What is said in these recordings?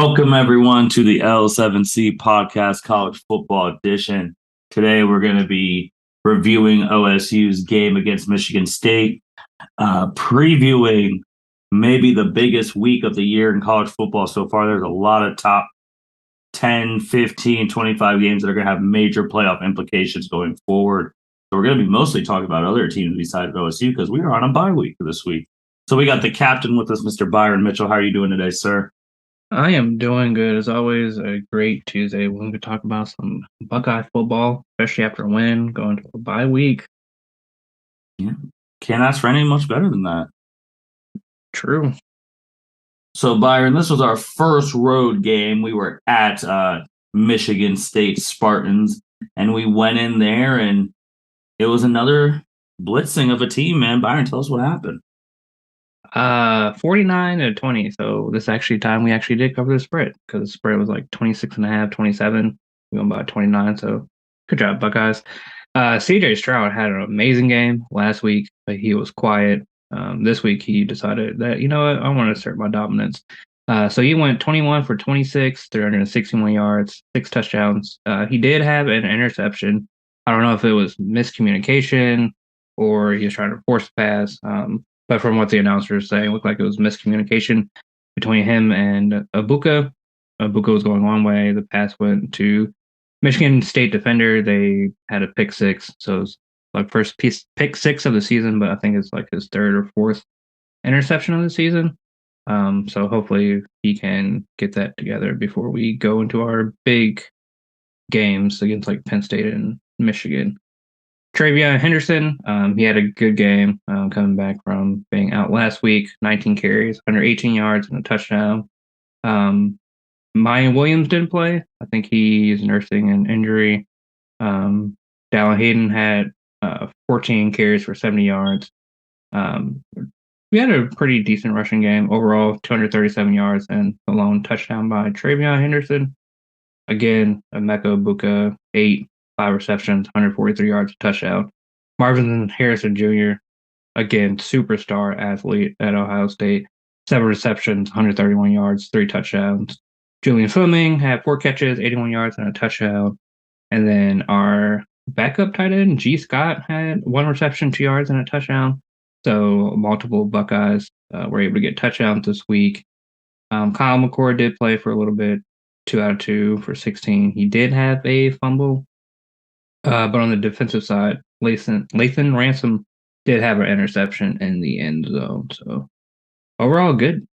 Welcome, everyone, to the L7C Podcast College Football Edition. Today, we're going to be reviewing OSU's game against Michigan State, previewing maybe the biggest week of the year in college football so far. There's a lot of top 10, 15, 25 games that are going to have major playoff implications going forward. So we're going to be mostly talking about other teams besides OSU because we are on a bye week this week. So we got the captain with us, Mr. Byron Mitchell. How are you doing today, sir? I am doing good. As always, a great Tuesday when we talk about some Buckeye football, especially after a win, going to a bye week. Yeah, can't ask for anything much better than that. True. So, Byron, this was our first road game. We were at Michigan State Spartans, and we went in there, and it was another blitzing of a team, man. Byron, tell us what happened. 49-20. So this actually time we actually did cover the spread because the spread was like 26.5, 27. We went by 29. So good job, Buckeyes. CJ Stroud had an amazing game last week, but he was quiet. This week he decided that, you know what, I want to assert my dominance. So he went 21 for 26, 361 yards, 6 touchdowns. He did have an interception. I don't know if it was miscommunication or he was trying to force a pass. But from what the announcer was saying, it looked like it was miscommunication between him and Abuka. Abuka was going one way. The pass went to Michigan State defender. They had a pick six. So it was like first pick six of the season, but I think it's like his third or fourth interception of the season. So hopefully he can get that together before we go into our big games against like Penn State and Michigan. Travion Henderson, he had a good game coming back from being out last week. 19 carries, 118 yards, and a touchdown. Mayan Williams didn't play. I think he's nursing an injury. Dallin Hayden had 14 carries for 70 yards. We had a pretty decent rushing game. Overall, 237 yards and a lone touchdown by Travion Henderson. Again, Emeka Buka, 5 receptions, 143 yards, touchdown. Marvin Harrison Jr., again, superstar athlete at Ohio State, 7 receptions, 131 yards, 3 touchdowns. Julian Fleming had 4 catches, 81 yards, and a touchdown. And then our backup tight end, G. Scott, had 1 reception, 2 yards, and a touchdown. So multiple Buckeyes were able to get touchdowns this week. Kyle McCord did play for a little bit, 2 out of 2 for 16. He did have a fumble. But on the defensive side, Lathan Ransom did have an interception in the end zone. So overall, good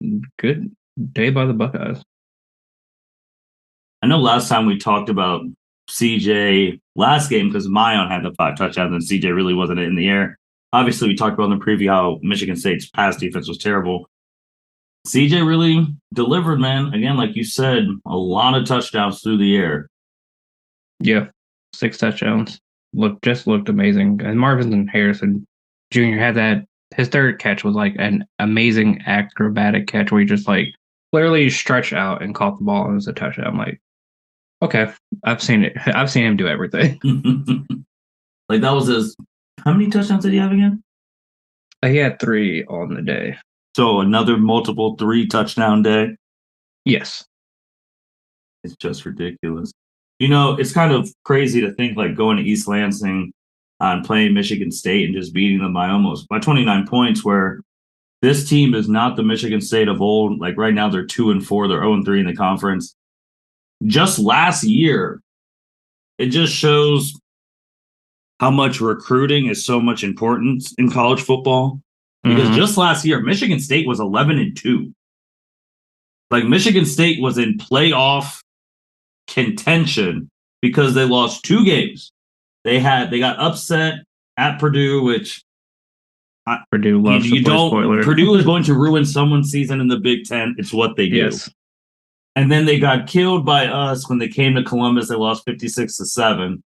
day by the Buckeyes. I know last time we talked about CJ last game because Mayon had the 5 touchdowns and CJ really wasn't in the air. Obviously, we talked about in the preview how Michigan State's pass defense was terrible. CJ really delivered, man. Again, like you said, a lot of touchdowns through the air. Yeah. 6 touchdowns. Looked amazing. And Marvin Harrison Jr. had that. His third catch was like an amazing acrobatic catch where he just like clearly stretched out and caught the ball and it was a touchdown. I'm like, okay, I've seen it. I've seen him do everything. Like that was his. How many touchdowns did he have again? He had 3 on the day. So another multiple 3 touchdown day. Yes. It's just ridiculous. You know, it's kind of crazy to think like going to East Lansing and playing Michigan State and just beating them by 29 points, where this team is not the Michigan State of old. Like right now, they're 2-4, they're 0-3 in the conference. Just last year, it just shows how much recruiting is so much important in college football. Because just last year, Michigan State was 11-2. Like Michigan State was in playoff contention because they lost 2 games. They got upset at Purdue, which Purdue loves to play spoiler. Purdue is going to ruin someone's season in the Big Ten. It's what they do. Yes. And then they got killed by us when they came to Columbus. They lost 56-7.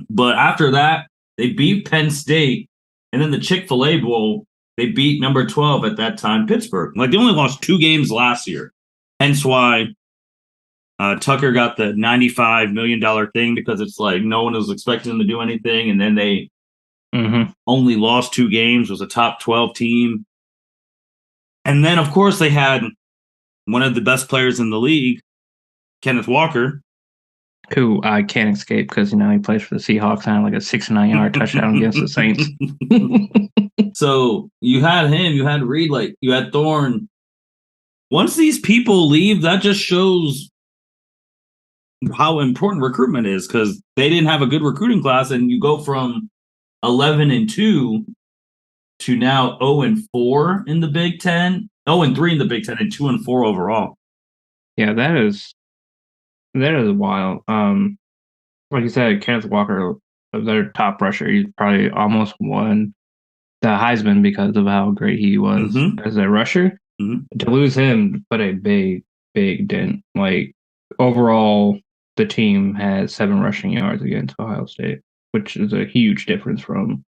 But after that, they beat Penn State, and then the Chick-fil-A Bowl, they beat number 12 at that time, Pittsburgh. Like they only lost 2 games last year. Hence why Tucker got the $95 million thing, because it's like no one was expecting them to do anything. And then they only lost 2 games, was a top 12 team. And then, of course, they had one of the best players in the league, Kenneth Walker, who I can't escape because he plays for the Seahawks and had like a 69-yard touchdown against the Saints. So you had him, you had Reed, like you had Thorne. Once these people leave, that just shows how important recruitment is, because they didn't have a good recruiting class, and you go from 11-2 to now 0-4 in the Big Ten, 0-3 in the Big Ten, and 2-4 overall. Yeah, that is wild. Like you said, Kenneth Walker, their top rusher, he's probably almost won the Heisman because of how great he was as a rusher. To lose him put a big dent. Like overall, the team had 7 rushing yards against Ohio State, which is a huge difference from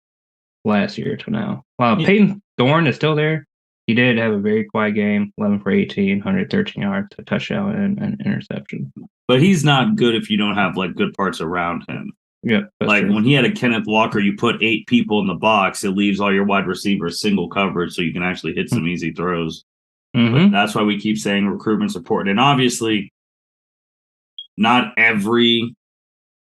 last year to now. While Peyton Thorne is still there, he did have a very quiet game, 11 for 18, 113 yards, a touchdown, and an interception. But he's not good if you don't have like good parts around him. Yeah, like true. When he had a Kenneth Walker, you put 8 people in the box, it leaves all your wide receivers single coverage, so you can actually hit some easy throws. But that's why we keep saying recruitment's important. And obviously, not every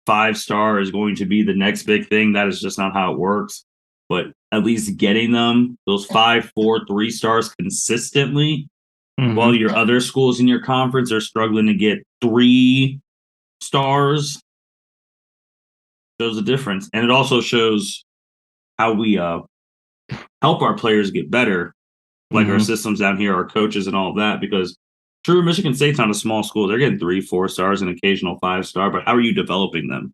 5-star is going to be the next big thing. That is just not how it works. But at least getting them, those 5, 4, 3 stars consistently, while your other schools in your conference are struggling to get 3 stars, shows a difference. And it also shows how we help our players get better, like our systems down here, our coaches and all of that, because true, Michigan State's not a small school. They're getting 3, 4 stars, and occasional 5-star, but how are you developing them?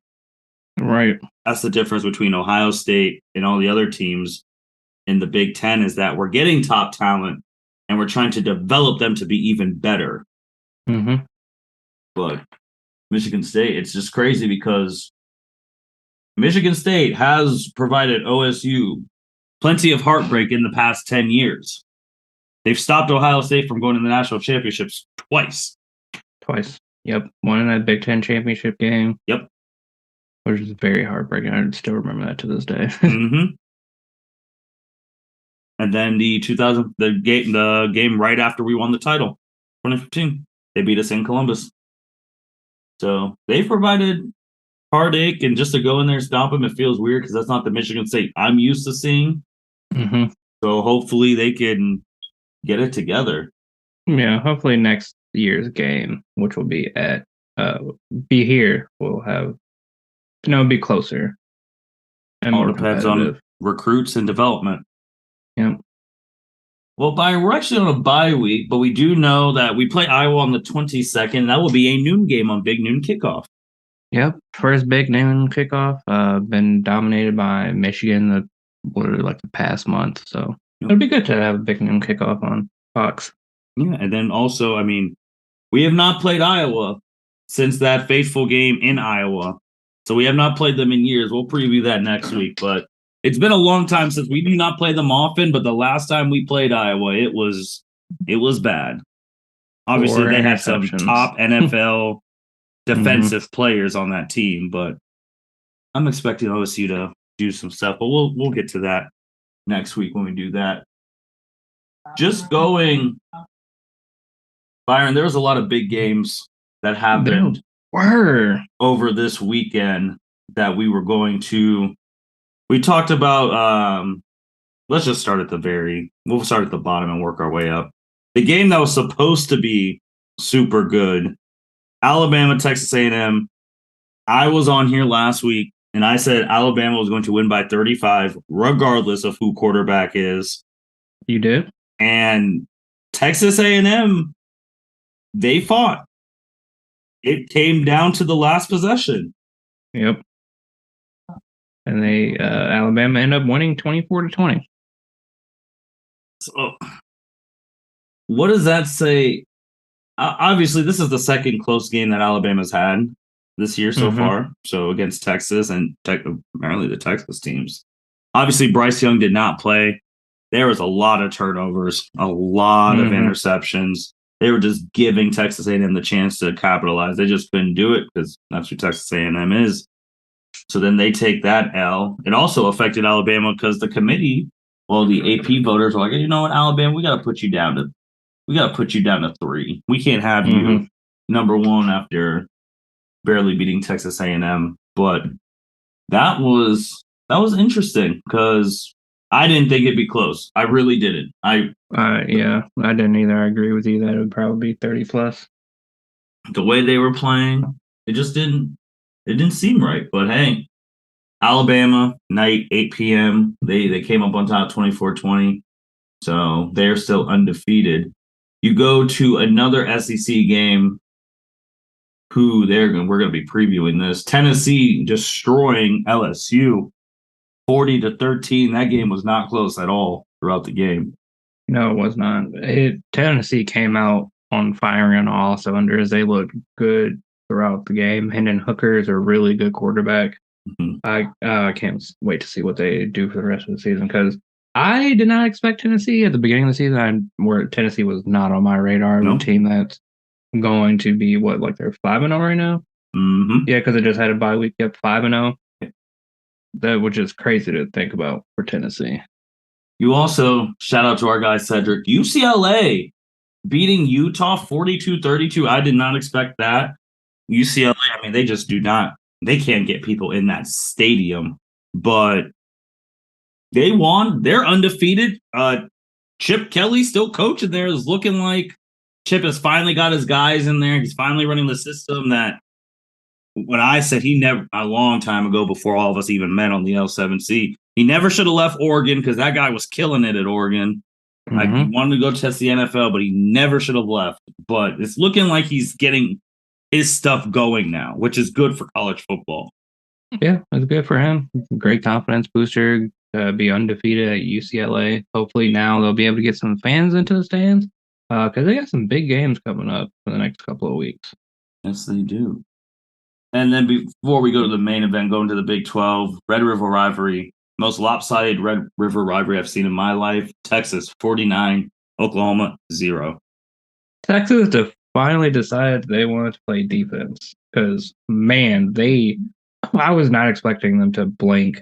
Right. That's the difference between Ohio State and all the other teams in the Big Ten, is that we're getting top talent and we're trying to develop them to be even better. But Michigan State, it's just crazy because Michigan State has provided OSU plenty of heartbreak in the past 10 years. They've stopped Ohio State from going to the national championships twice. Yep. One in that Big Ten championship game. Yep. Which is very heartbreaking. I still remember that to this day. And then the game right after we won the title, 2015, they beat us in Columbus. So they've provided heartache, and just to go in there and stomp them, it feels weird because that's not the Michigan State I'm used to seeing. So hopefully they can get it together. Yeah, hopefully next year's game, which will be be here, will have be closer and all more depends on recruits and development. Yeah. Well, Byron, we're actually on a bye week, but we do know that we play Iowa on the 22nd. That will be a noon game on Big Noon Kickoff. Yep, first Big Noon Kickoff. Been dominated by Michigan the past month, so it'd be good to have a Big Noon Kickoff on Fox. Yeah, and then also, we have not played Iowa since that fateful game in Iowa. So we have not played them in years. We'll preview that next week. But it's been a long time since we do not play them often. But the last time we played Iowa, it was bad. Obviously, they had some top NFL defensive players on that team. But I'm expecting OSU to do some stuff. But we'll get to that next week when we do that. Just going, Byron, there was a lot of big games that happened over this weekend that we were going to. We talked about, let's just start we'll start at the bottom and work our way up. The game that was supposed to be super good, Alabama, Texas A&M. I was on here last week and I said Alabama was going to win by 35, regardless of who quarterback is. You did? And Texas A&M, they fought. It came down to the last possession. Yep. And they Alabama ended up winning 24-20. So, what does that say? Obviously, this is the second close game that Alabama's had this year so far. So against Texas and apparently the Texas teams. Obviously, Bryce Young did not play. There was a lot of turnovers, a lot of interceptions. They were just giving Texas A&M the chance to capitalize. They just couldn't do it because that's who Texas A&M is. So then they take that L. It also affected Alabama because the committee, the AP voters were like, you know what, Alabama, we got to put you down to we got to put you down to 3. We can't have Mm-hmm. you number 1 after barely beating Texas A&M. But that was interesting because I didn't think it'd be close. I really didn't. Yeah, I didn't either. I agree with you that it would probably be 30 plus. The way they were playing, it just didn't seem right. But hey, Alabama night 8 p.m. They came up on top 24-20. So they're still undefeated. You go to another SEC game. We're going to be previewing this. Tennessee destroying LSU 40-13. That game was not close at all throughout the game. No, it was not. Tennessee came out on firing on all cylinders. They looked good throughout the game. Hendon Hooker is a really good quarterback. Mhm. I can't wait to see what they do for the rest of the season because I did not expect Tennessee at the beginning of the season. Where Tennessee was not on my radar of Nope. a team that's going to be like they're 5-0 right now. Mm-hmm. Yeah, because they just had a bye week. Yep, 5-0. That which is crazy to think about for Tennessee. You also shout out to our guy Cedric. UCLA beating Utah 42-32. I did not expect that. UCLA, I mean, they just they can't get people in that stadium, but they won. They're undefeated. Chip Kelly still coaching there. Is looking like Chip has finally got his guys in there. He's finally running the system that when I said he never, a long time ago before all of us even met on the L7C, he never should have left Oregon because that guy was killing it at Oregon. Like he wanted to go test the NFL, but he never should have left. But it's looking like he's getting his stuff going now, which is good for college football. Yeah, it's good for him. Great confidence booster. Be undefeated at UCLA. Hopefully now they'll be able to get some fans into the stands because they got some big games coming up for the next couple of weeks. Yes, they do. And then before we go to the main event, going to the Big 12, Red River rivalry, most lopsided Red River rivalry I've seen in my life. Texas 49, Oklahoma 0. Texas finally decided they wanted to play defense because, man, I was not expecting them to blank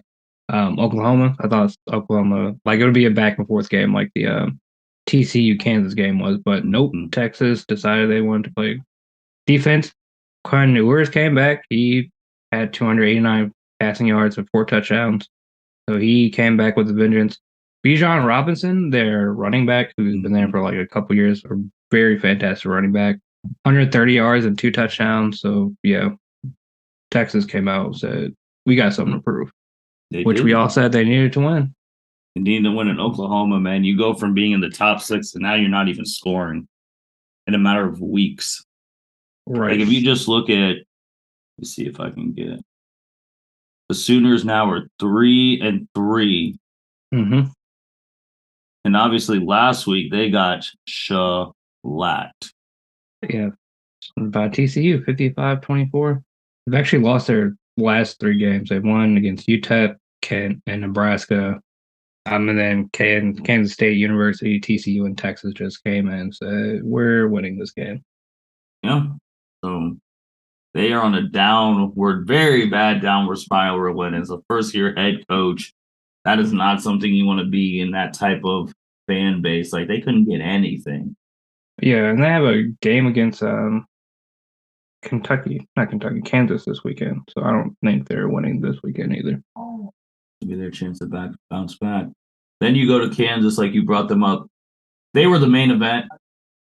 Oklahoma. I thought Oklahoma, like it would be a back and forth game like the TCU Kansas game was, but nope. Mm-hmm. Texas decided they wanted to play defense. Quinn Ewers came back. He had 289 passing yards and 4 touchdowns. So he came back with a vengeance. Bijan Robinson, their running back, who's been there for like a couple years, a very fantastic running back. 130 yards and 2 touchdowns. So yeah, Texas came out and said, we got something to prove. We all said they needed to win. They needed to win in Oklahoma, man. You go from being in the top 6 and now you're not even scoring in a matter of weeks. Right. Like if you just look at, let's see if I can get it. The Sooners now are 3-3. Mm-hmm. And obviously last week they got shellacked. Yeah. By TCU, 55-24. They've actually lost their last 3 games. They've won against UTEP, Kent, and Nebraska. And then Kansas State University, TCU, and Texas just came in and said, we're winning this game. Yeah. So they are on a very bad downward spiral as a first-year head coach. That is not something you want to be in that type of fan base. Like they couldn't get anything. Yeah, and they have a game against Kansas this weekend. So I don't think they're winning this weekend either. Maybe their chance to bounce back. Then you go to Kansas, like you brought them up. They were the main event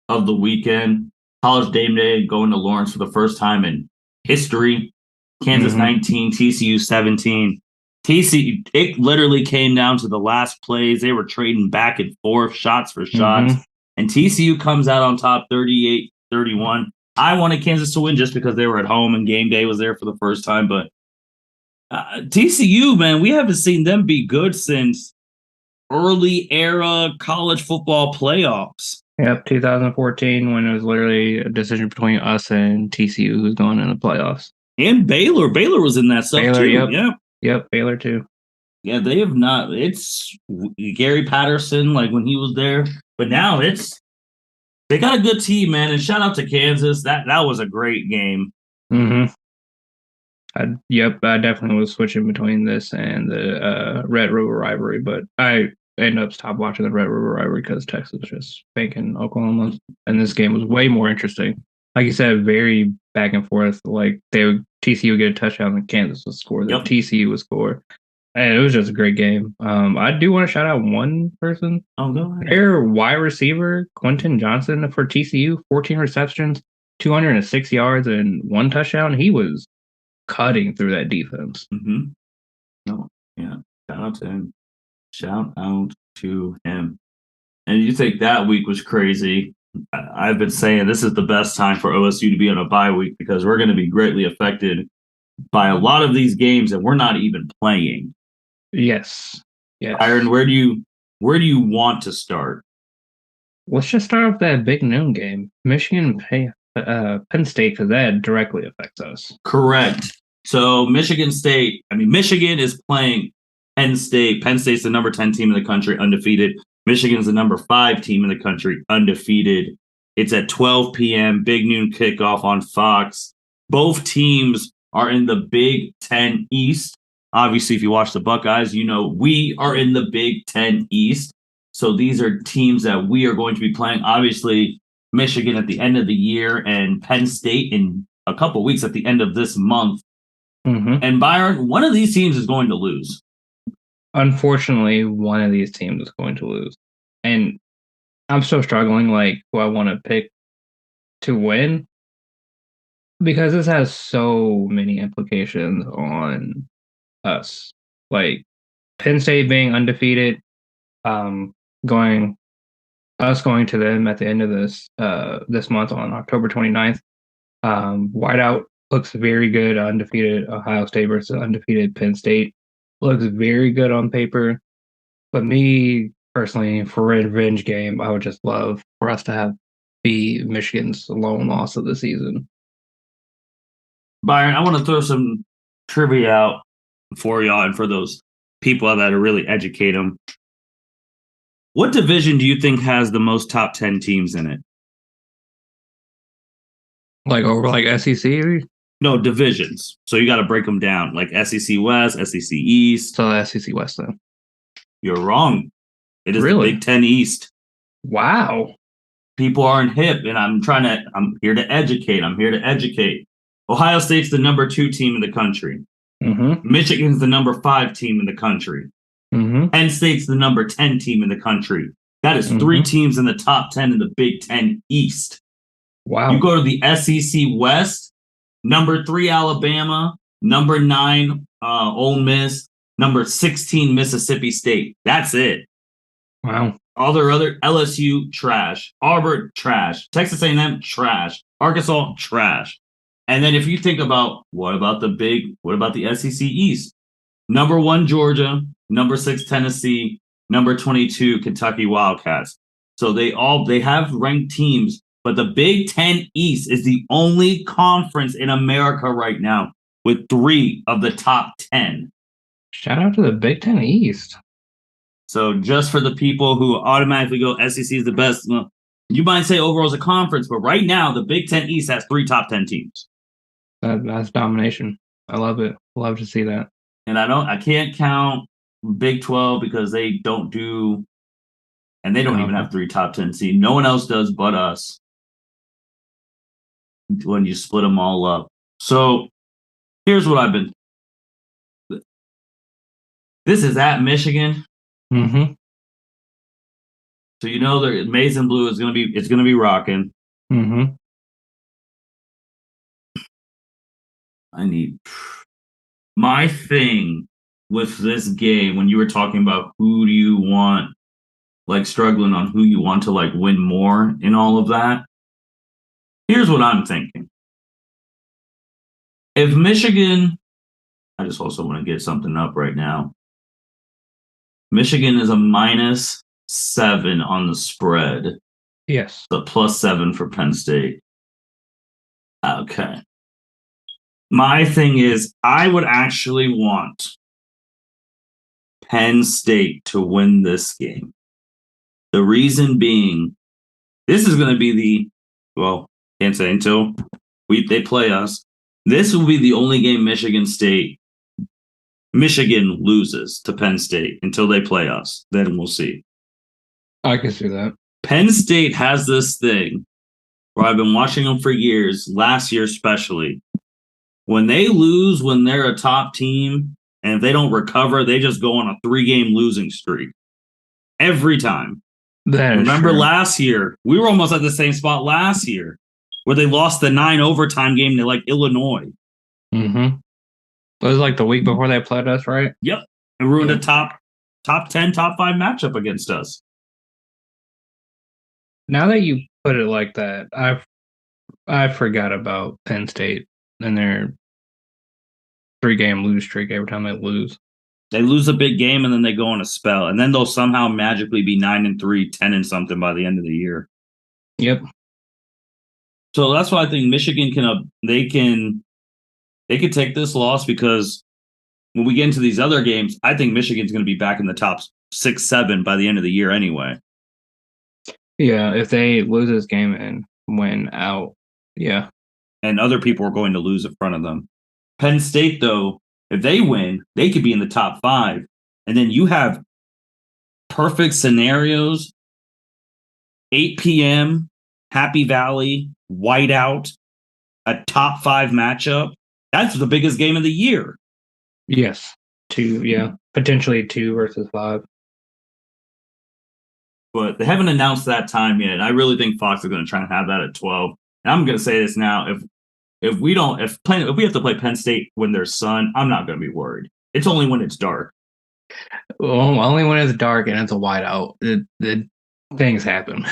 of the weekend. College Game Day going to Lawrence for the first time in history. Kansas 19, TCU 17. TCU, it literally came down to the last plays. They were trading back and forth, shots for shots. And TCU comes out on top 38-31. I wanted Kansas to win just because they were at home and game day was there for the first time. But TCU, man, we haven't seen them be good since early era college football playoffs. Yep, 2014 when it was literally a decision between us and TCU who's going in the playoffs. And Baylor. Baylor was in that stuff too. Yep, Baylor too. Yeah, they have not. It's Gary Patterson, like when he was there. But now they got a good team, man. And shout out to Kansas. That was a great game. Mm-hmm. I definitely was switching between this and the Red River rivalry, but I ended up stop watching the Red River Rivalry because Texas was just spanking Oklahoma, and this game was way more interesting. Like you said, very back and forth. Like TCU would get a touchdown and Kansas would score. Then TCU would score. And it was just a great game. I do want to shout out one person. Oh, go ahead. Their wide receiver, Quentin Johnson for TCU, 14 receptions, 206 yards, and 1 touchdown. He was cutting through that defense. Mm-hmm. No, yeah. Shout out to him. Shout out to him. And you think that week was crazy. I've been saying this is the best time for OSU to be on a bye week because we're going to be greatly affected by a lot of these games that we're not even playing. Yes. Byron, where do you want to start? Let's just start off that big noon game, Michigan Penn State, because that directly affects us. Correct. So Michigan is playing Penn State. Penn State's the number 10 team in the country, undefeated. Michigan's the number 5 team in the country, undefeated. It's at 12 p.m., big noon kickoff on Fox. Both teams are in the Big Ten East. Obviously, if you watch the Buckeyes, you know we are in the Big Ten East. So these are teams that we are going to be playing. Obviously, Michigan at the end of the year and Penn State in a couple weeks at the end of this month. Mm-hmm. And Byron, one of these teams is going to lose. Unfortunately, one of these teams is going to lose. And I'm still struggling, like, who I want to pick to win. Because this has so many implications on us. Like, Penn State being undefeated, going to them at the end of this month on October 29th. Whiteout looks very good. Undefeated Ohio State versus undefeated Penn State looks very good on paper. But me personally, for a revenge game, I would just love for us to be Michigan's lone loss of the season. Byron, I want to throw some trivia out for y'all and for those people that are really educate them. What division do you think has the most top 10 teams in it? Like over like SEC? No, divisions. So you got to break them down, like SEC West, SEC East. So SEC West, then. You're wrong. It is really? the Big Ten East. Wow. People aren't hip, and I'm here to educate. Ohio State's the number 2 team in the country. Mm-hmm. Michigan's the number 5 team in the country. Mm-hmm. Penn State's the number 10 team in the country. That is 3 teams in the top 10 in the Big Ten East. Wow. You go to the SEC West, number 3 Alabama, number 9 Ole Miss, number 16 Mississippi State. That's it. Wow. All their other LSU trash, Auburn trash, Texas A&M trash, Arkansas trash. And then if you think about what about the SEC East? Number 1 Georgia, number 6 Tennessee, number 22 Kentucky Wildcats. So they have ranked teams, but the Big Ten East is the only conference in America right now with 3 of the top 10. Shout out to the Big Ten East. So just for the people who automatically go SEC is the best, well, you might say overall as a conference, but right now the Big Ten East has 3 top 10 teams. That's domination. I love it. Love to see that. And I can't count Big 12 because they don't do, and they don't even have 3 top 10 teams. No one else does but us when you split them all up. So here's what this is at Michigan. Mm-hmm. So you know the maize and blue is gonna be rocking. Mm-hmm. My thing with this game when you were talking about who do you want, like struggling on who you want to like win more in all of that. Here's what I'm thinking. If Michigan, I just also want to get something up right now. Michigan is a -7 on the spread. Yes. But +7 for Penn State. Okay. My thing is, I would actually want Penn State to win this game. The reason being, this is going to be can't say until they play us. This will be the only game Michigan State Michigan loses to Penn State until they play us. Then we'll see. I can see that. Penn State has this thing where I've been watching them for years, last year especially. When they lose, when they're a top team, and if they don't recover, they just go on a 3-game losing streak. Every time. Remember last year, we were almost at the same spot last year where they lost the 9 overtime game to like Illinois. Mm-hmm. It was like the week before they played us, right? Yep. And ruined a top 10, top 5 matchup against us. Now that you put it like that, I forgot about Penn State and their 3-game lose streak every time they lose. They lose a big game and then they go on a spell, and then they'll somehow magically be 9-3, 10-something by the end of the year. Yep. So that's why I think Michigan can take this loss, because when we get into these other games, I think Michigan's going to be back in the top 6, 7 by the end of the year anyway. Yeah, if they lose this game and win out, yeah. And other people are going to lose in front of them. Penn State, though, if they win, they could be in the top 5. And then you have perfect scenarios, 8 p.m., Happy Valley, whiteout, a top 5 matchup. That's the biggest game of the year. Yes. 2, yeah. Potentially 2 versus 5. But they haven't announced that time yet. I really think Fox is going to try and have that at 12. And I'm going to say this now: if we have to play Penn State when there's sun, I'm not going to be worried. It's only when it's dark. Well, only when it's dark and it's a whiteout. The things happen.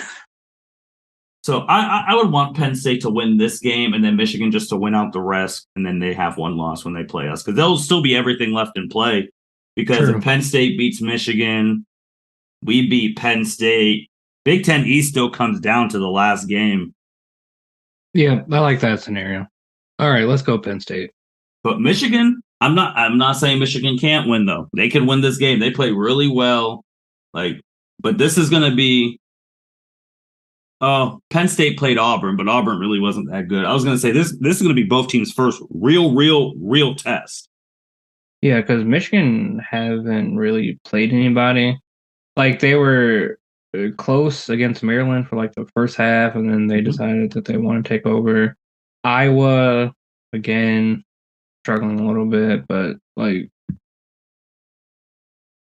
So I would want Penn State to win this game and then Michigan just to win out the rest, and then they have one loss when they play us, because there'll still be everything left in play. Because if Penn State beats Michigan, we beat Penn State, Big Ten East still comes down to the last game. Yeah, I like that scenario. All right, let's go Penn State. But Michigan, I'm not saying Michigan can't win, though. They can win this game. They play really well. But this is going to be. Oh, Penn State played Auburn, but Auburn really wasn't that good. I was going to say this is going to be both teams' first real test. Yeah, because Michigan haven't really played anybody. Like, they were close against Maryland for like the first half, and then they decided that they want to take over. Iowa, again, struggling a little bit, but like,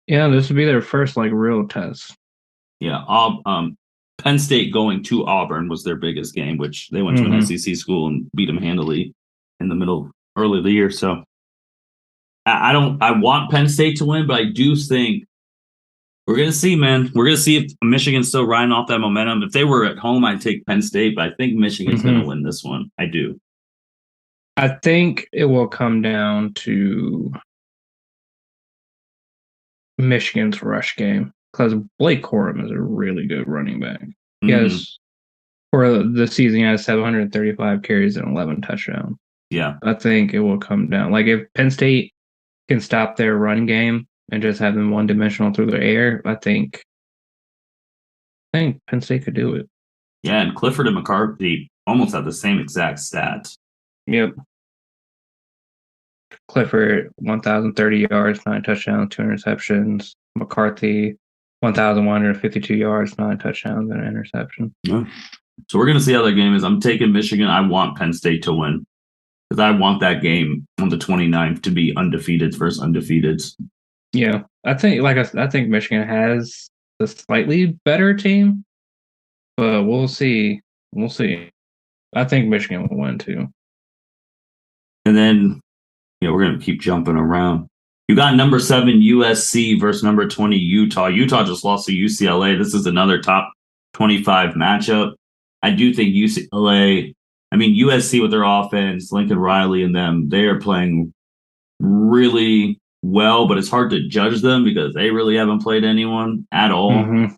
yeah, this would be their first like real test. Yeah, Penn State going to Auburn was their biggest game, which they went to an SEC school and beat them handily in the early of the year. So I want Penn State to win, but I do think we're going to see, man. We're going to see if Michigan's still riding off that momentum. If they were at home, I'd take Penn State, but I think Michigan's going to win this one. I do. I think it will come down to Michigan's rush game, because Blake Corum is a really good running back. Yes, for the season, he has 735 carries and 11 touchdowns. Yeah. I think it will come down. Like, if Penn State can stop their run game and just have them one-dimensional through the air, I think Penn State could do it. Yeah, and Clifford and McCarthy almost have the same exact stats. Yep. Clifford, 1,030 yards, 9 touchdowns, 2 interceptions. McCarthy, 1,152 yards, 9 touchdowns, and an interception. Yeah. So we're going to see how that game is. I'm taking Michigan. I want Penn State to win, because I want that game on the 29th to be undefeateds versus undefeateds. Yeah, I think Michigan has a slightly better team, but we'll see. We'll see. I think Michigan will win too. And then, we're going to keep jumping around. You got number 7 USC versus number 20 Utah. Utah just lost to UCLA. This is another top 25 matchup. I do think UCLA, USC with their offense, Lincoln Riley and them, they are playing really well, but it's hard to judge them because they really haven't played anyone at all.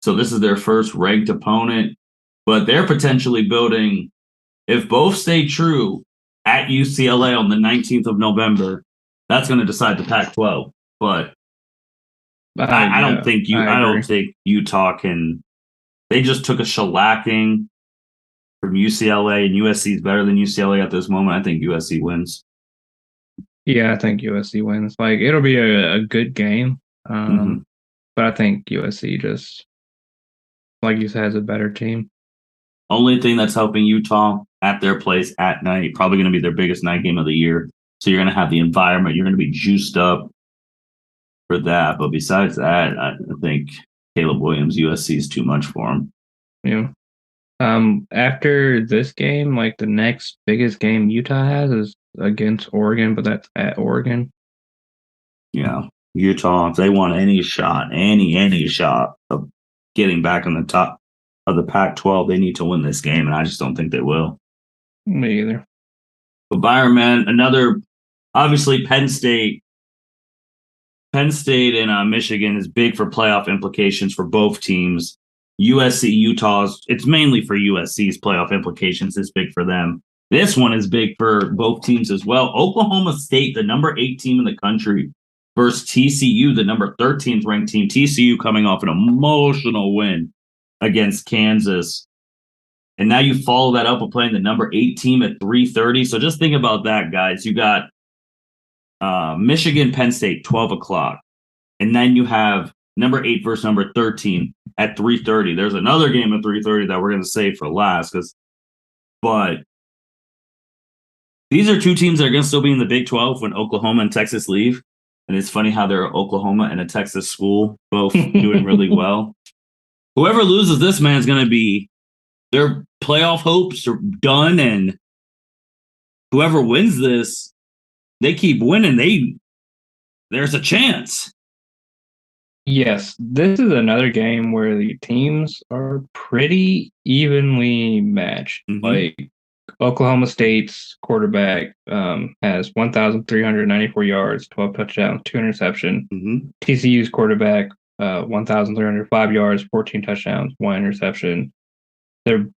So this is their first ranked opponent, but they're potentially building, if both stay true, at UCLA on the 19th of November, that's going to decide the Pac-12. But I don't think Utah can. They just took a shellacking from UCLA, and USC is better than UCLA at this moment. I think USC wins. Yeah, I think USC wins. Like it'll be a good game. Hmm. But I think USC just like you said has a better team. Only thing that's helping Utah at their place at night, probably going to be their biggest night game of the year. So you're going to have the environment. You're going to be juiced up for that. But besides that, I think Caleb Williams, USC is too much for him. Yeah. After this game, like the next biggest game Utah has is against Oregon, but that's at Oregon. Yeah. Utah, if they want any shot of getting back on the top of the Pac-12, they need to win this game, and I just don't think they will. Me either. But Byron, man, another obviously Penn State and Michigan is big for playoff implications for both teams. USC, Utah's, it's mainly for USC's playoff implications. It's big for them. This one is big for both teams as well. Oklahoma State, the number 8 team in the country, versus TCU, the number 13th ranked team. TCU coming off an emotional win against Kansas. And now you follow that up with playing the number 8 team at 3:30. So just think about that, guys. You got Michigan, Penn State, 12 o'clock. And then you have number 8 versus number 13 at 3:30. There's another game at 3:30 that we're going to save for last. But these are two teams that are going to still be in the Big 12 when Oklahoma and Texas leave. And it's funny how they're Oklahoma and a Texas school, both doing really well. Whoever loses this, man, is going to be their playoff hopes are done. And whoever wins this, they keep winning. There's a chance. Yes, this is another game where the teams are pretty evenly matched. Mhm. Like Oklahoma State's quarterback has 1,394 yards, 12 touchdowns, 2 interceptions. Mhm. TCU's quarterback 1,305 yards, 14 touchdowns, 1 interception. Their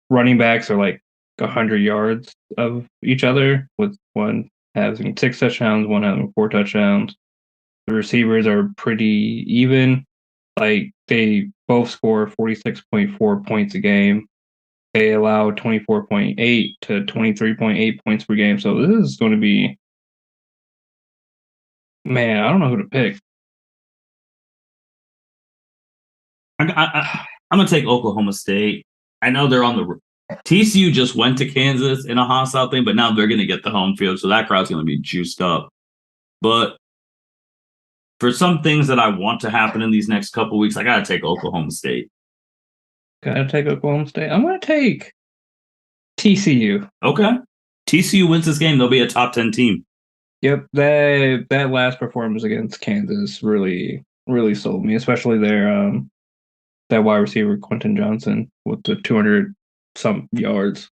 running backs are like 100 yards of each other, with one having 6 touchdowns, one having 4 touchdowns. The receivers are pretty even. Like they both score 46.4 points a game. They allow 24.8 to 23.8 points per game. So this is going to be, man, I don't know who to pick. I'm going to take Oklahoma State. I know they're on the TCU just went to Kansas in a hostile thing, but now they're going to get the home field, so that crowd's going to be juiced up. But for some things that I want to happen in these next couple weeks, I got to take Oklahoma State. Gotta take Oklahoma State. I'm going to take TCU. Okay. TCU wins this game, they'll be a top 10 team. Yep, that last performance against Kansas really sold me, especially their that wide receiver Quentin Johnson with the 200 some yards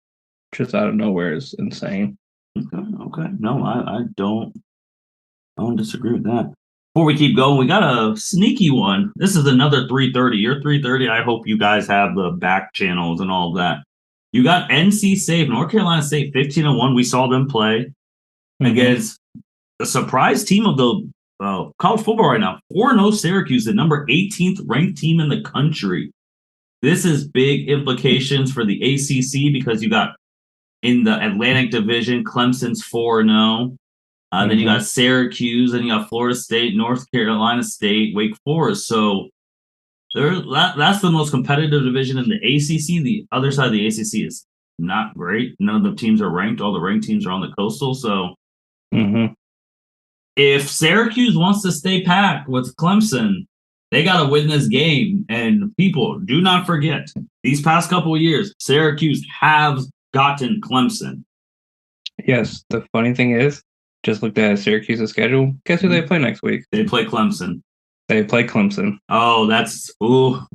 just out of nowhere is insane. Okay. No, I don't disagree with that. Before we keep going, we got a sneaky one. This is another 3:30. Your 3:30. I hope you guys have the back channels and all of that. You got NC State, North Carolina State, 15-1. We saw them play against a surprise team of the college football right now. 4-0 Syracuse, the number 18th ranked team in the country. This is big implications for the ACC because you got in the Atlantic Division, Clemson's 4-0. Then you got Syracuse, and you got Florida State, North Carolina State, Wake Forest. So that's the most competitive division in the ACC. The other side of the ACC is not great. None of the teams are ranked. All the ranked teams are on the Coastal. So if Syracuse wants to stay packed with Clemson, they got to win this game. And people, do not forget, these past couple of years, Syracuse have gotten Clemson. Yes, the funny thing is, just looked at Syracuse's schedule. Guess who they play next week? They play Clemson. Oh,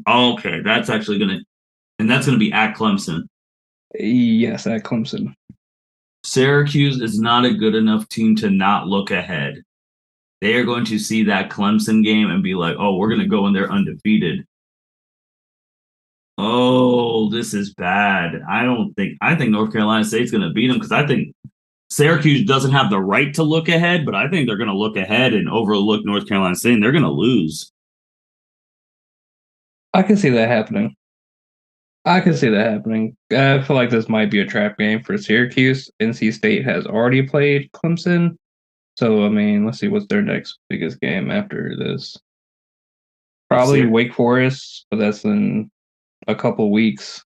okay. That's actually that's gonna be at Clemson. Yes, at Clemson. Syracuse is not a good enough team to not look ahead. They are going to see that Clemson game and be like, oh, we're going to go in there undefeated. Oh, this is bad. I think North Carolina State's going to beat them because I think Syracuse doesn't have the right to look ahead, but I think they're going to look ahead and overlook North Carolina State, and they're going to lose. I can see that happening. I feel like this might be a trap game for Syracuse. NC State has already played Clemson, So, I mean, let's see, what's their next biggest game after this? Probably Wake Forest, but that's in a couple weeks.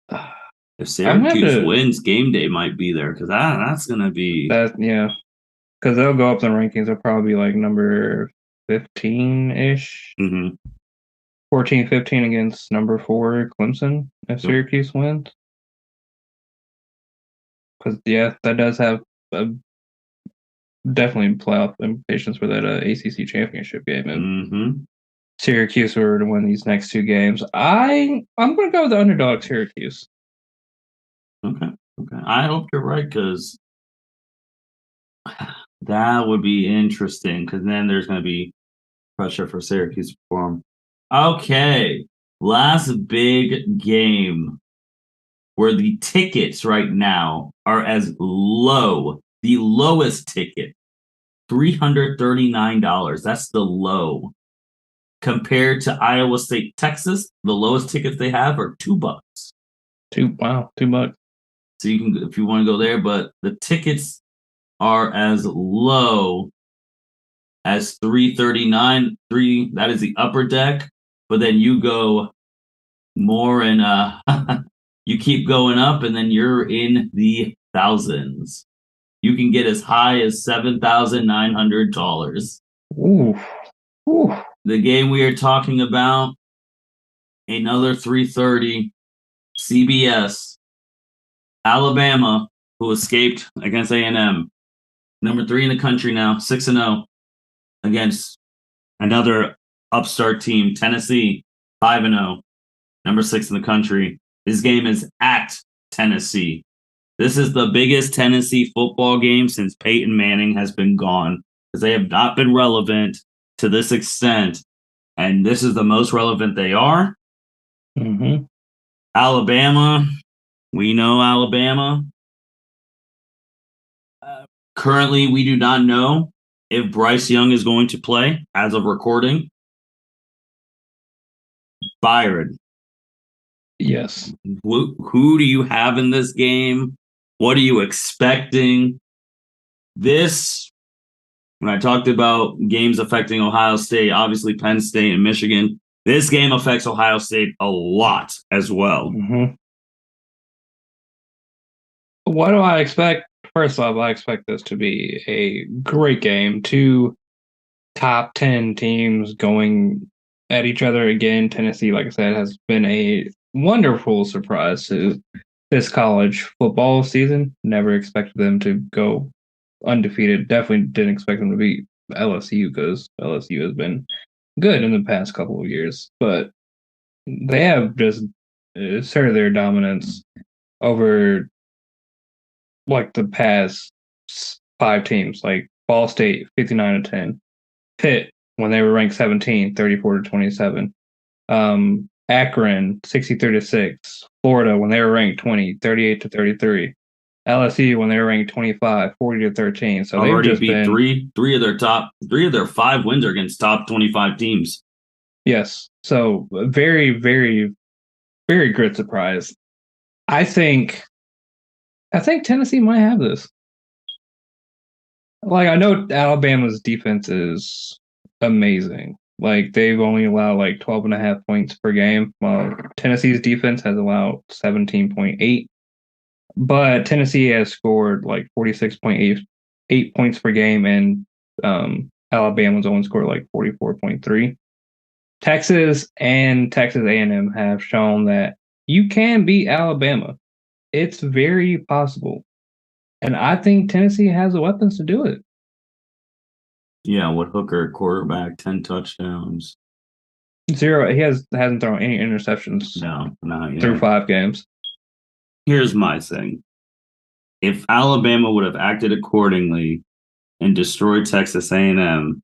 If Syracuse wins, game day might be there because that's going to be. Yeah. Because they'll go up the rankings. They'll probably be like number 15-ish. 14, 15 against number 4 Clemson if Syracuse wins. Because, yeah, that does have definitely playoff implications for that ACC championship game. And Syracuse were to win these next 2 games. I'm going to go with the underdog Syracuse. Okay. I hope you're right because that would be interesting because then there's going to be pressure for Syracuse to perform. Okay. Last big game where the tickets right now are as low, the lowest ticket, $339. That's the low. Compared to Iowa State, Texas, the lowest tickets they have are $2. $2. So you can, if you want to go there, but the tickets are as low as $339. That is the upper deck. But then you go more and you keep going up, and then you're in the thousands. You can get as high as $7,900. Ooh. The game we are talking about, another 3:30, CBS, Alabama, who escaped against A&M, number 3 in the country now, 6-0, against another upstart team, Tennessee, 5-0, number 6 in the country. This game is at Tennessee. This is the biggest Tennessee football game since Peyton Manning has been gone because they have not been relevant to this extent, and this is the most relevant they are. Alabama, we know Alabama. Currently, we do not know if Bryce Young is going to play as of recording. Byron. Yes. Who do you have in this game? What are you expecting? This, when I talked about games affecting Ohio State, obviously Penn State and Michigan, this game affects Ohio State a lot as well. What do I expect? First off, I expect this to be a great game. 2 top 10 teams going at each other again. Tennessee, like I said, has been a wonderful surprise to this college football season. Never expected them to go undefeated. Definitely didn't expect them to beat LSU because LSU has been good in the past couple of years. But they have just asserted their dominance over like the past 5 teams, like Ball State 59-10, Pitt when they were ranked 17, 34-27, Akron 63-6, Florida when they were ranked 20, 38-33, LSU when they were ranked 25, 40-13. So they've just beat been three of their 5 wins are against top 25 teams. Yes, so very, very, very good surprise. I think Tennessee might have this. Like, I know Alabama's defense is amazing. Like, they've only allowed like 12.5 points per game. While Tennessee's defense has allowed 17.8. But Tennessee has scored like 46.8 points per game, and Alabama's only scored like 44.3. Texas and Texas A&M have shown that you can beat Alabama. It's very possible. And I think Tennessee has the weapons to do it. Yeah, what Hooker quarterback, 10 touchdowns. 0. He hasn't thrown any interceptions. No, not yet. Through 5 games. Here's my thing. If Alabama would have acted accordingly and destroyed Texas A&M,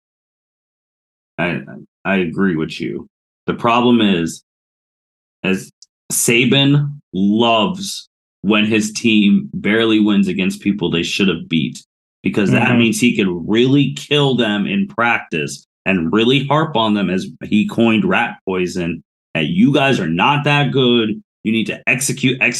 I agree with you. The problem is, as Saban loves when his team barely wins against people they should have beat, because that means he can really kill them in practice and really harp on them, as he coined rat poison, that you guys are not that good. You need to execute. Like,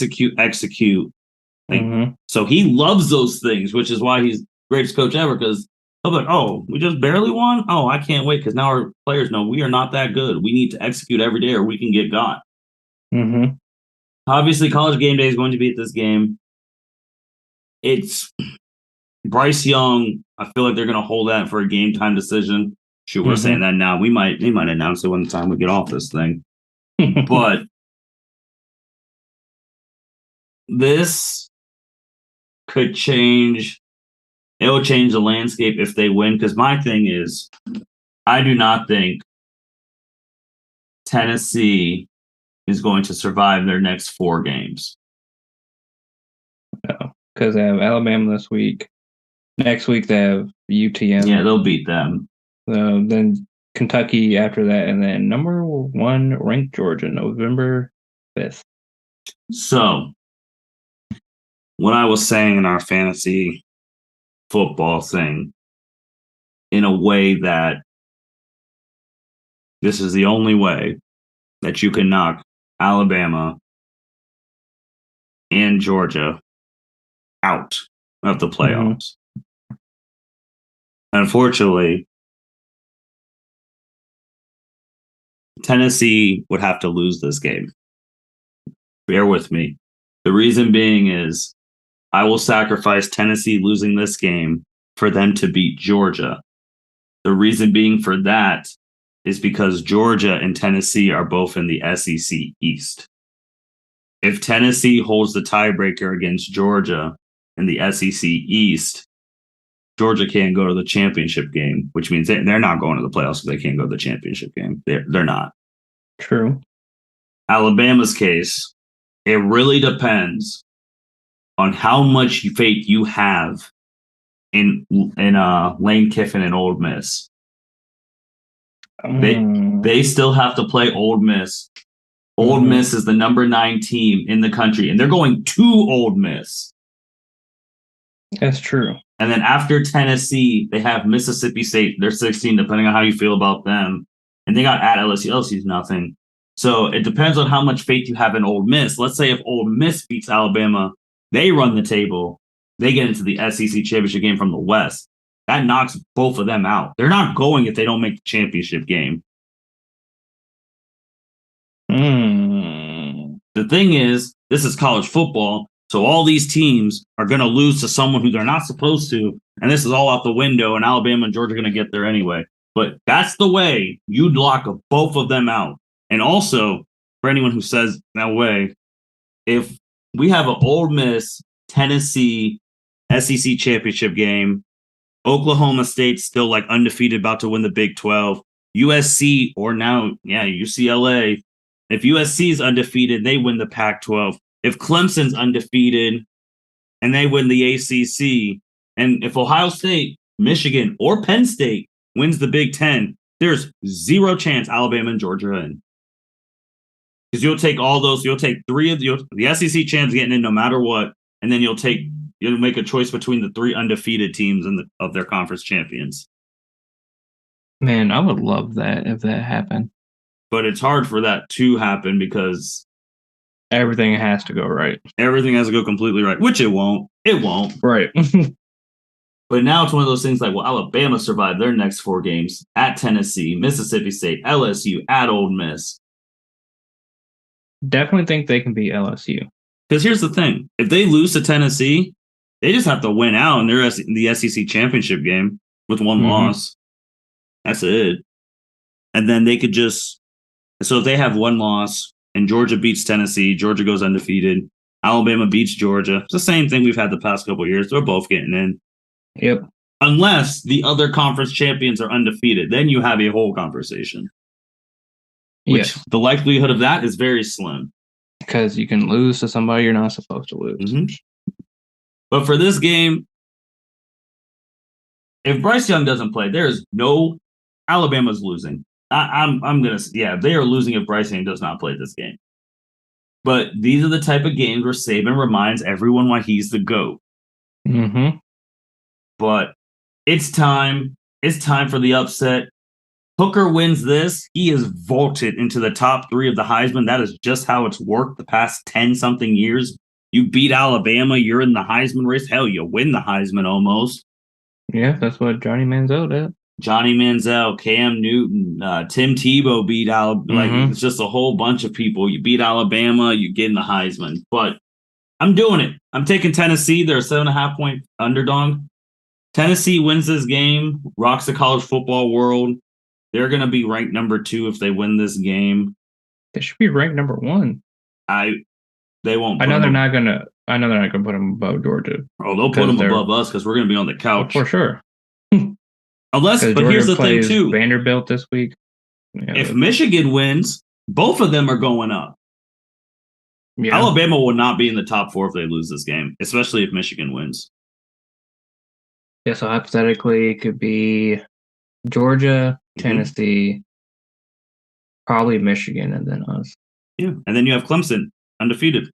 so he loves those things, which is why greatest coach ever because they'll be like, oh, we just barely won? Oh, I can't wait because now our players know we are not that good. We need to execute every day or we can get got. Mm-hmm. Obviously, College Game Day is going to be at this game. It's Bryce Young. I feel like they're going to hold that for a game time decision. Shoot, we're saying that now. They might announce it when the time we get off this thing. But this could change. It will change the landscape if they win. Because my thing is, I do not think Tennessee is going to survive their next 4 games. No, because they have Alabama this week. Next week they have UTM. Yeah, they'll beat them. Then Kentucky after that, and then number 1 ranked Georgia, November 5th. So, what I was saying in our fantasy football thing, in a way that this is the only way that you can knock Alabama and Georgia out of the playoffs. Unfortunately, Tennessee would have to lose this game. Bear with me. The reason being is I will sacrifice Tennessee losing this game for them to beat Georgia. The reason being for that is because Georgia and Tennessee are both in the SEC East. If Tennessee holds the tiebreaker against Georgia in the SEC East, Georgia can't go to the championship game, which means they're not going to the playoffs if they can't go to the championship game. They're not. True. Alabama's case, it really depends on how much faith you have in Lane Kiffin and Ole Miss. They still have to play Ole Miss. Ole Miss is the number 9 team in the country, and they're going to Ole Miss. That's true. And then after Tennessee, they have Mississippi State. They're 16, depending on how you feel about them. And they got at LSU. LSU's nothing. So it depends on how much faith you have in Ole Miss. Let's say if Ole Miss beats Alabama, they run the table. They get into the SEC championship game from the West. That knocks both of them out. They're not going if they don't make the championship game. The thing is, this is college football, so all these teams are going to lose to someone who they're not supposed to, and this is all out the window, and Alabama and Georgia are going to get there anyway. But that's the way you'd lock both of them out. And also, for anyone who says that way, if we have an Ole Miss, Tennessee, SEC championship game, Oklahoma State's still like undefeated, about to win the Big 12, USC, or now, UCLA, if USC is undefeated, they win the Pac-12. If Clemson's undefeated and they win the ACC, and if Ohio State, Michigan, or Penn State wins the Big 10, there's zero chance Alabama and Georgia are in. Because you'll take all those, you'll take 3 of the SEC champs getting in no matter what, and then you'll make a choice between the 3 undefeated teams of their conference champions. Man, I would love that if that happened. But it's hard for that to happen because everything has to go right. Everything has to go completely right, which it won't. It won't. Right. But now it's one of those things like, well, Alabama survived their next 4 games at Tennessee, Mississippi State, LSU, at Ole Miss. Definitely think they can beat LSU. Because here's the thing. If they lose to Tennessee, they just have to win out in the SEC championship game with 1 loss. That's it. And then they could just... So if they have 1 loss and Georgia beats Tennessee, Georgia goes undefeated, Alabama beats Georgia. It's the same thing we've had the past couple of years. They're both getting in. Yep. Unless the other conference champions are undefeated. Then you have a whole conversation. Which the likelihood of that is very slim. Because you can lose to somebody you're not supposed to lose. But for this game, if Bryce Young doesn't play, there's no... Alabama's losing. I'm gonna they are losing if Bryce Young does not play this game. But these are the type of games where Saban reminds everyone why he's the GOAT. But it's time. It's time for the upset. Hooker wins this. He is vaulted into the top 3 of the Heisman. That is just how it's worked the past 10-something years. You beat Alabama, you're in the Heisman race. Hell, you win the Heisman almost. Yeah, that's what Johnny Manziel did. Johnny Manziel, Cam Newton, Tim Tebow beat Alabama. Like, it's just a whole bunch of people. You beat Alabama, you get in the Heisman. But I'm doing it. I'm taking Tennessee. They're a 7.5-point underdog. Tennessee wins this game, rocks the college football world. They're going to be ranked number 2 if they win this game. They should be ranked number 1. They won't. I know they're not gonna put them above Georgia. Oh, they'll put them above us because we're going to be on the couch for sure. Unless, but Georgia here's the thing plays too. Vanderbilt this week. Yeah, if Michigan wins, both of them are going up. Yeah. Alabama will not be in the top 4 if they lose this game, especially if Michigan wins. Yeah, so hypothetically, it could be Georgia, Tennessee, probably Michigan, and then us. Yeah, and then you have Clemson, undefeated.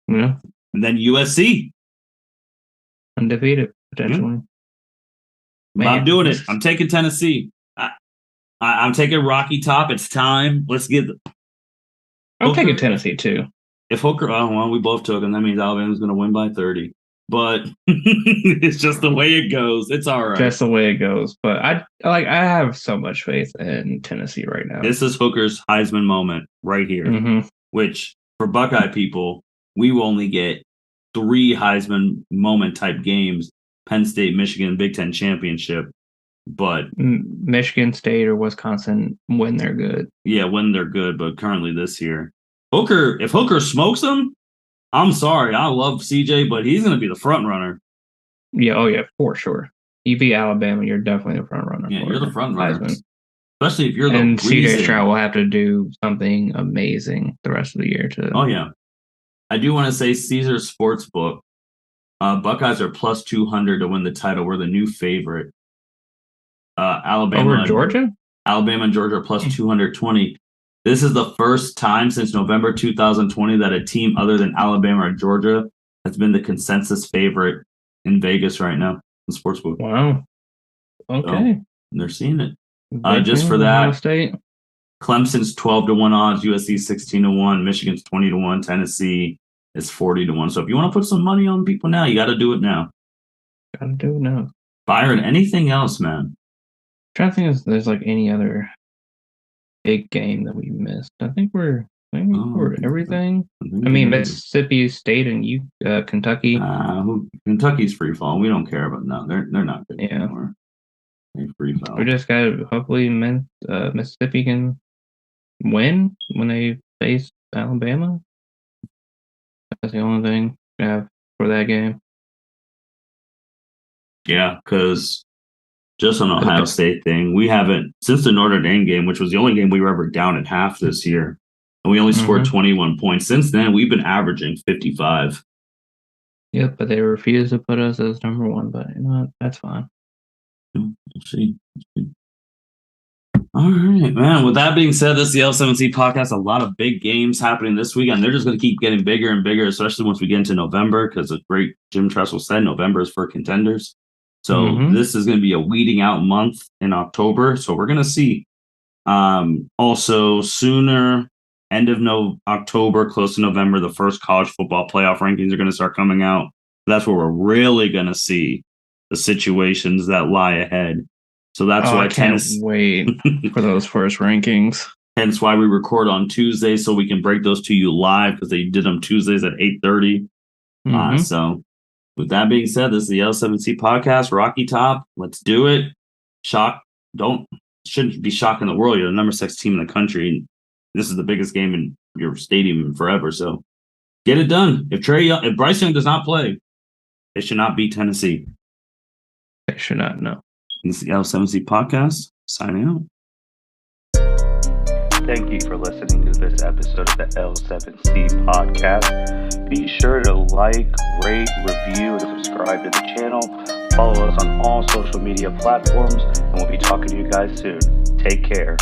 Yeah. And then USC. Undefeated, potentially. Yeah. I'm doing it. I'm taking Tennessee. I'm taking Rocky Top. It's time. Let's get I'm taking Tennessee, too. If Hooker, we both took him. That means Alabama's going to win by 30. But it's just the way it goes. It's all right. Just the way it goes. But I have so much faith in Tennessee right now. This is Hooker's Heisman moment right here, which for Buckeye people, we will only get 3 Heisman moment type games: Penn State, Michigan, Big Ten championship. But Michigan State or Wisconsin when they're good. Yeah, when they're good. But currently this year, if Hooker smokes them, I'm sorry. I love CJ, but he's going to be the front runner. Yeah, for sure. You beat Alabama, you're definitely the front runner. Yeah, you're the front runner. Heisman. Especially if you're the And CJ Stroud will have to do something amazing the rest of the year too. Oh yeah. I do want to say Caesars Sportsbook. Buckeyes are plus 200 to win the title. We're the new favorite. Alabama over Georgia? Alabama and Georgia are plus 220. This is the first time since November 2020 that a team other than Alabama or Georgia has been the consensus favorite in Vegas right now, the sportsbook. Wow. Okay. So, they're seeing it. Just for that, State. Clemson's 12-1 odds, USC 16-1, Michigan's 20-1, Tennessee is 40-1. So if you want to put some money on people now, you got to do it now. Got to do it now. Byron, anything else, man? I'm trying to think if there's like any other big game that we missed. I think we're everything. I mean, Mississippi State and Kentucky. Kentucky's free fall. We don't care about they're not good anymore. They're free fall. We just got to hopefully Mississippi can win when they face Alabama. That's the only thing we have for that game. Yeah, because just on Ohio State thing, we haven't, since the Notre Dame game, which was the only game we were ever down at half this year, and we only scored 21 points. Since then, we've been averaging 55. Yep, but they refused to put us as number 1, but you know what? That's fine. We'll see. All right, man. With that being said, this is the L7C podcast. A lot of big games happening this weekend. They're just going to keep getting bigger and bigger, especially once we get into November, because the great Jim Tressel said November is for contenders. So this is going to be a weeding out month in October. So we're going to see. Also, sooner, end of October, close to November, the first college football playoff rankings are going to start coming out. That's where we're really going to see the situations that lie ahead. So that's why I can't wait for those first rankings. Hence why we record on Tuesdays, so we can break those to you live, because they did them Tuesdays at 8:30. So with that being said, this is the L7C podcast, Rocky Top. Let's do it. Shouldn't be shocking the world. You're the number 6 team in the country, and this is the biggest game in your stadium in forever. So get it done. If Bryce Young does not play, they should not beat Tennessee. They should not, no. This is the L7C podcast. Signing out. Thank you for listening to this episode of the L7C podcast. Be sure to like, rate, review, and subscribe to the channel. Follow us on all social media platforms, and we'll be talking to you guys soon. Take care.